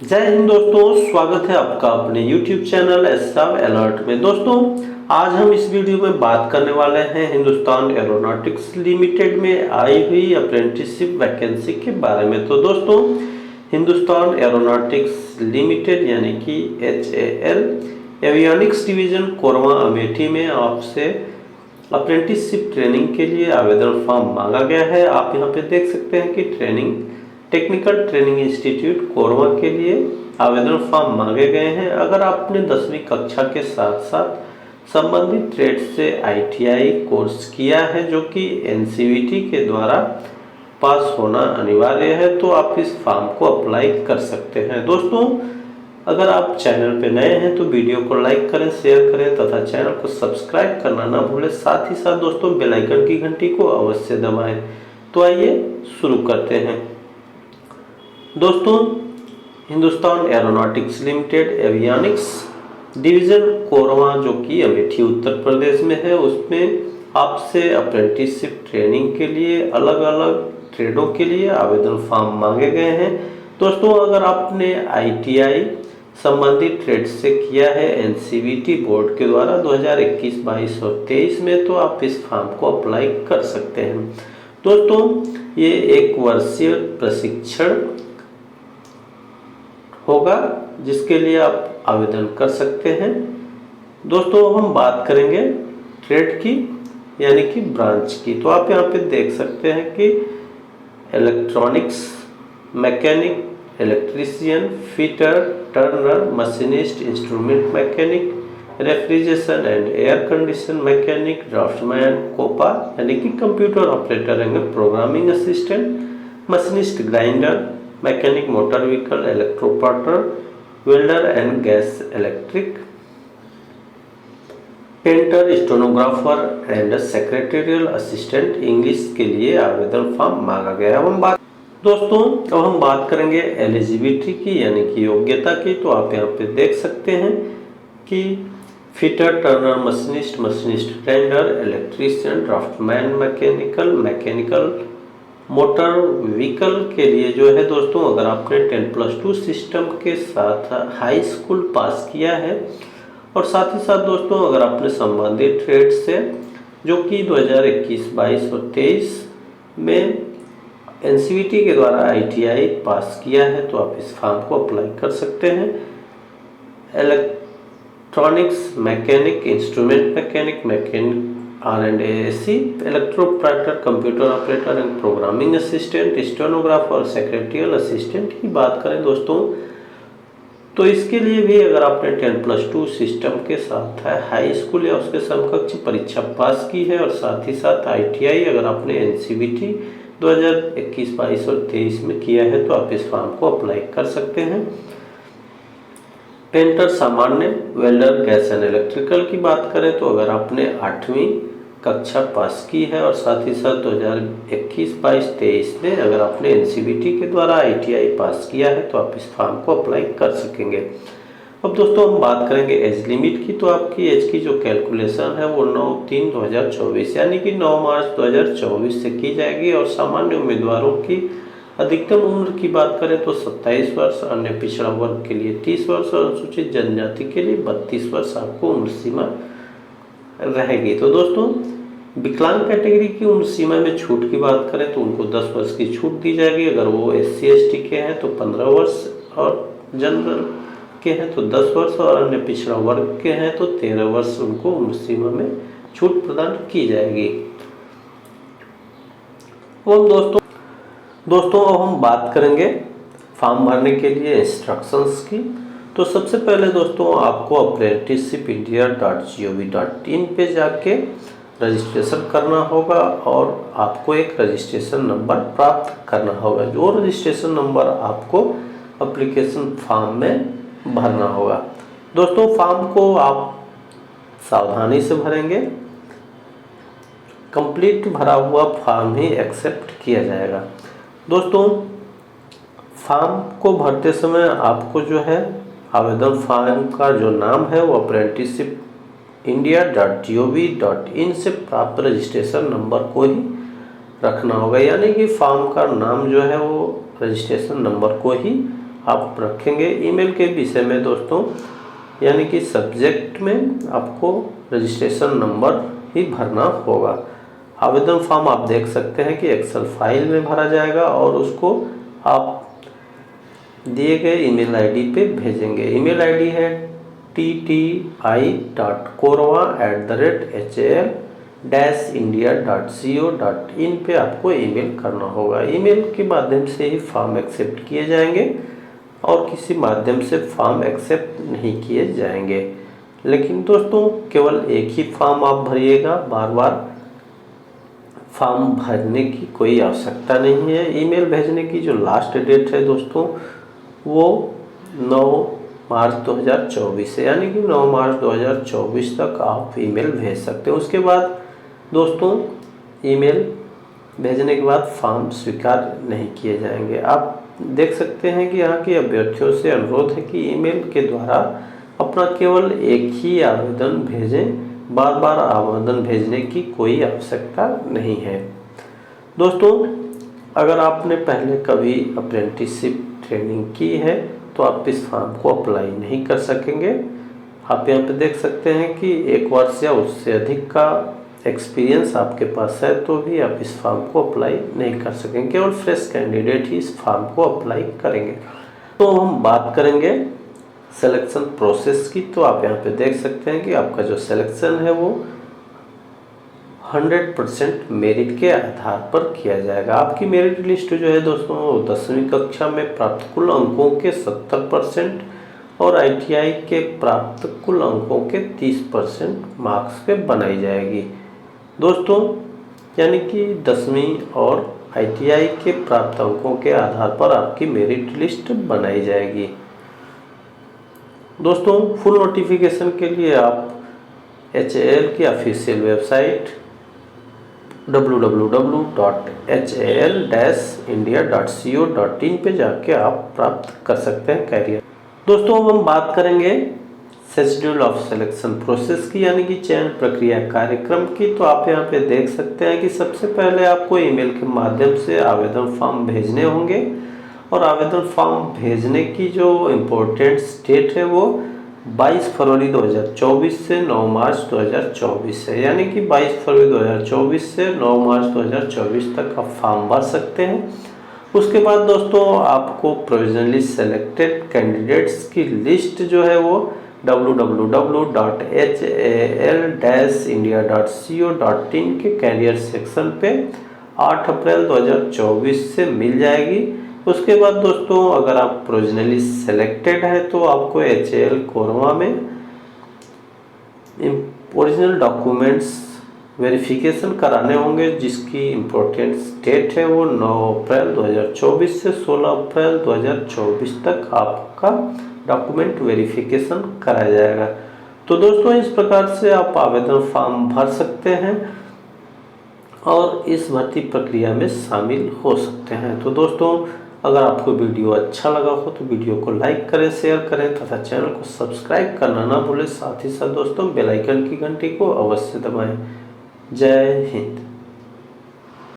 जय हिंद दोस्तों, स्वागत है आपका अपने YouTube चैनल एसएम अलर्ट में। दोस्तों, आज हम इस वीडियो में बात करने वाले हैं हिंदुस्तान एरोनॉटिक्स लिमिटेड में आई हुई अप्रेंटिसशिप वैकेंसी के बारे में। तो दोस्तों, हिंदुस्तान एरोनॉटिक्स लिमिटेड यानी कि HAL avionics division Korba Amethi में आपसे अप्रेंटिसशिप ट्रेनिंग के लिए आवेदन फॉर्म मांगा गया है। आप यहाँ पे देख सकते हैं कि टेक्निकल ट्रेनिंग इंस्टीट्यूट कोरबा के लिए आवेदन फॉर्म मांगे गए हैं। अगर आपने 10वीं कक्षा के साथ साथ संबंधित ट्रेड से ITI कोर्स किया है जो कि NCVT के द्वारा पास होना अनिवार्य है, तो आप इस फॉर्म को अप्लाई कर सकते हैं। दोस्तों, अगर आप चैनल पर नए हैं तो वीडियो को लाइक करें, शेयर करें तथा चैनल को सब्सक्राइब करना ना भूलें। साथ ही साथ दोस्तों, बेल आइकन की घंटी को अवश्य दबाएं। तो आइए शुरू करते हैं। दोस्तों, Hindustan aeronautics limited avionics division Korba जो कि अमेठी उत्तर प्रदेश में है, उसमें आपसे अप्रेंटिसशिप ट्रेनिंग के लिए अलग अलग ट्रेडों के लिए आवेदन फॉर्म मांगे गए हैं। दोस्तों, अगर आपने ITI संबंधित ट्रेड से किया है NCVT बोर्ड के द्वारा 2021, 22 और 23 में, तो आप इस फॉर्म को अप्लाई कर सकते हैं। दोस्तों, ये 1 वर्षीय प्रशिक्षण होगा जिसके लिए आप आवेदन कर सकते हैं। दोस्तों, हम बात करेंगे ट्रेड की यानी कि ब्रांच की। तो आप यहाँ पे देख सकते हैं कि electronics, mechanic, electrician, fitter, turner, machinist, instrument mechanic, refrigeration and air condition mechanic, draftsman, COPA यानी कि computer operator and programming assistant, machinist, grinder, mechanic, motor vehicle, electroplater, welder and gas electric, painter, stenographer and secretarial assistant English के लिए आवेदन form मांगा गया है। दोस्तों, अब हम बात करेंगे एलिजिबिलिटी की यानी कि योग्यता की। तो आप यहाँ पे देख सकते हैं कि fitter, turner, machinist, machinist grinder, electrician, draftsman, mechanical, motor vehicle के लिए जो है दोस्तों, अगर आपने 10+2 सिस्टम के साथ हाई स्कूल पास किया है और साथ ही साथ दोस्तों, अगर आपने संबंधित ट्रेड से जो कि 2021, 22 और 23 में NCVT के द्वारा ITI पास किया है, तो आप इस फॉर्म को अप्लाई कर सकते हैं। Electronics mechanic, instrument mechanic, R&AC, electroplater, computer operator and programming assistant, stenographer और सेक्रेटरियल असिस्टेंट की बात करें दोस्तों, तो इसके लिए भी अगर आपने 10+2 सिस्टम के साथ है हाई स्कूल या उसके समकक्ष परीक्षा पास की है और साथ ही साथ ITI अगर आपने NCVT 2021, 22 और 23 में किया है, तो आप इस फॉर्म को अप्लाई कर सकते हैं। पेंटर सामान्य, वेल्डर, गैस एंड इलेक्ट्रिकल की बात करें तो अगर आपने 8वीं कक्षा पास की है और साथ ही साथ 2021, 22, 23 में अगर आपने NCVT के द्वारा ITI पास किया है, तो आप इस फॉर्म को अप्लाई कर सकेंगे। अब दोस्तों, हम बात करेंगे एज लिमिट की। तो आपकी एज की जो कैलकुलेशन है वो 9/3/2024 यानी कि 9 मार्च 2024 से की जाएगी और सामान्य उम्मीदवारों की अधिकतम उम्र की बात करें तो 27 वर्ष, अन्य पिछड़ा वर्ग के लिए 30 वर्ष और अनुसूचित जनजाति के लिए 32 वर्ष आपको उम्र सीमा रहेगी। तो दोस्तों, विकलांग कैटेगरी की उम्र सीमा में छूट की बात करें तो उनको 10 वर्ष की छूट दी जाएगी। अगर वो SC/ST के हैं तो 15 वर्ष और जनरल के हैं तो 10 वर्ष और अन्य पिछड़ा वर्ग के हैं तो 13 वर्ष उनको उम्र सीमा में छूट प्रदान की जाएगी। और दोस्तों, अब हम बात करेंगे फॉर्म भरने के लिए इंस्ट्रक्शंस की। तो सबसे पहले दोस्तों, आपको apprenticeshipindia.gov.in पे जाके रजिस्ट्रेशन करना होगा और आपको एक रजिस्ट्रेशन नंबर प्राप्त करना होगा। जो रजिस्ट्रेशन नंबर आपको एप्लीकेशन फॉर्म में भरना होगा। दोस्तों, फॉर्म को आप सावधानी से भरेंगे। कंप्लीट भरा हुआ फॉर्म ही एक्सेप्ट किया जाएगा। दोस्तों, फॉर्म को भरते समय आपको जो है आवेदन फॉर्म का जो नाम है वो apprenticeshipindia.gov.in से प्राप्त रजिस्ट्रेशन नंबर को ही रखना होगा, यानी कि फॉर्म का नाम जो है वो रजिस्ट्रेशन नंबर को ही आप रखेंगे। ईमेल के विषय में दोस्तों यानी कि सब्जेक्ट में आपको रजिस्ट्रेशन नंबर ही भरना होगा। आवेदन फॉर्म आप देख सकते हैं कि एक्सेल फाइल में भरा जाएगा और उसको आप दिए गए ईमेल आईडी पे भेजेंगे। ईमेल आईडी है tti.korwa@hal-india.co.in पे आपको ईमेल करना होगा। ईमेल के माध्यम से ही फॉर्म एक्सेप्ट किए जाएंगे और किसी माध्यम से फॉर्म एक्सेप्ट नहीं किए जाएंगे। लेकिन दोस्तों केवल एक ही फॉर्म आप भरिएगा, बार बार फॉर्म भरने की कोई आवश्यकता नहीं है। ईमेल भेजने की जो लास्ट डेट है दोस्तों वो 9 मार्च 2024 है, यानी कि 9 मार्च 2024 तक आप ईमेल भेज सकते हैं। उसके बाद दोस्तों ईमेल भेजने के बाद फॉर्म स्वीकार नहीं किए जाएंगे। आप देख सकते हैं कि यहाँ के अभ्यर्थियों से अनुरोध है कि ईमेल के द्वारा अपना केवल एक ही आवेदन भेजें, बार बार आवेदन भेजने की कोई आवश्यकता नहीं है। दोस्तों अगर आपने पहले कभी अप्रेंटिसशिप ट्रेनिंग की है तो आप इस फॉर्म को अप्लाई नहीं कर सकेंगे। आप यहाँ पे देख सकते हैं कि 1 वर्ष या उससे अधिक का एक्सपीरियंस आपके पास है तो भी आप इस फॉर्म को अप्लाई नहीं कर सकेंगे। केवल फ्रेश कैंडिडेट ही इस फॉर्म को अप्लाई करेंगे। तो हम बात करेंगे सिलेक्शन प्रोसेस की। तो आप यहाँ पे देख सकते हैं कि आपका जो सिलेक्शन है वो 100% मेरिट के आधार पर किया जाएगा। आपकी मेरिट लिस्ट जो है दोस्तों 10वीं कक्षा में प्राप्त कुल अंकों के 70% और ITI के प्राप्त कुल अंकों के 30% मार्क्स पे बनाई जाएगी दोस्तों, यानी कि 10वीं और ITI के प्राप्त अंकों के आधार पर आपकी मेरिट लिस्ट बनाई जाएगी। दोस्तों फुल नोटिफिकेशन के लिए आप HAL की ऑफिशियल वेबसाइट www.hal-india.co.in पे जाके आप प्राप्त कर सकते हैं कैरियर। दोस्तों अब हम बात करेंगे शेड्यूल ऑफ सिलेक्शन प्रोसेस की, यानी कि चयन प्रक्रिया कार्यक्रम की। तो आप यहाँ पे देख सकते हैं कि सबसे पहले आपको ईमेल के माध्यम से आवेदन फॉर्म भेजने होंगे और आवेदन फॉर्म भेजने की जो इम्पोर्टेंट डेट है वो 22 फरवरी 2024 से 9 मार्च 2024 है, यानी कि 22 फरवरी 2024 से 9 मार्च 2024 तक आप फॉर्म भर सकते हैं। उसके बाद दोस्तों आपको प्रोविजनली सेलेक्टेड कैंडिडेट्स की लिस्ट जो है वो www.hal-india.co.in के कैरियर सेक्शन पे 8 अप्रैल 2024 से मिल जाएगी। उसके बाद दोस्तों अगर आप प्रोविजनली सेलेक्टेड है तो आपको HAL कोरवा में ओरिजिनल डॉक्यूमेंट्स वेरिफिकेशन कराने होंगे, जिसकी इम्पोर्टेंट डेट है वो 9 अप्रैल 2024 से 16 अप्रैल 2024 तक आपका डॉक्यूमेंट वेरिफिकेशन कराया जाएगा। तो दोस्तों इस प्रकार से आप आवेदन फॉर्म भर सकते हैं और इस भर्ती प्रक्रिया में शामिल हो सकते हैं। तो दोस्तों अगर आपको वीडियो अच्छा लगा हो तो वीडियो को लाइक करें, शेयर करें तथा चैनल को सब्सक्राइब करना ना भूलें। साथ ही साथ दोस्तों बेल आइकन की घंटी को अवश्य दबाएं। जय हिंद।